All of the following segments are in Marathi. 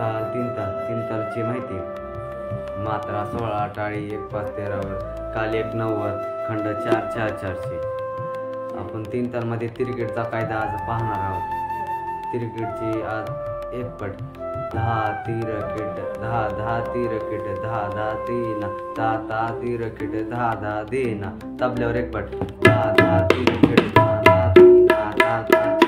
ताल तीन तालची माहिती मात्रा 16 टाळी 1 5 13वर काल 1 9 खंड 4 4 4चे आपण 3 तालमध्ये तिरकेटचा कायदा आज पाहणार आहोत. तिरकेटची आज 1 पट 10 तिरकेट 10 10 तिरकेट 10 10 तीन 10 10 तिरकेट 10 10 देना तबल्यावर 1 पट 10 10 तिरकेट 10 10 तीन 10 10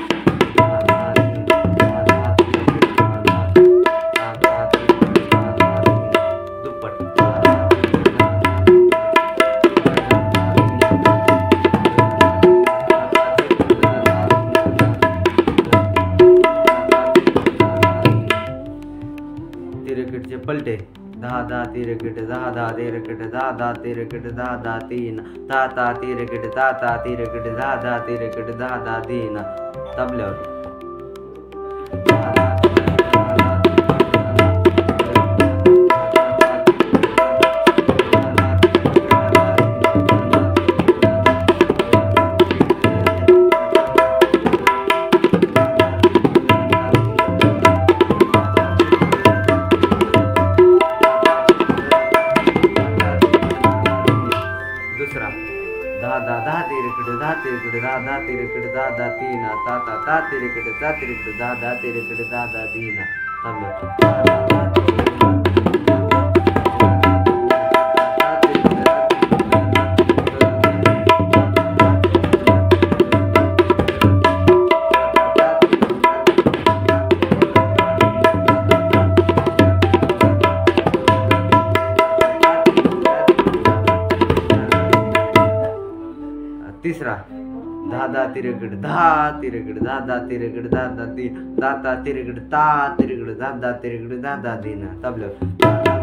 तिरकेटचे पलटे 10 10 तिरकेट 10 10 तिरकेट 10 10 तिरकेट 10 10 तीन 10 10 तिरकेट 10 10 तिरकेट 10 10 तिरकेट 10 10 तीन तबल्यावर दुसरा 10 10 10 तिरकेट 10 तिरकेट 10 10 तिरकेट 10 10 तीन 10 10 तिरकेट 10 तिरकेट 10 10 तिरकेट 10 10 तीन तबल्यावर तिसरा 10 10 तिरकेट 10 तिरकेट 10 10 तिरकेट 10 10 तीन 10 10 तिरकेट 10 तिरकेट 10 10 तिरकेट 10 10 तीन तबल्यावर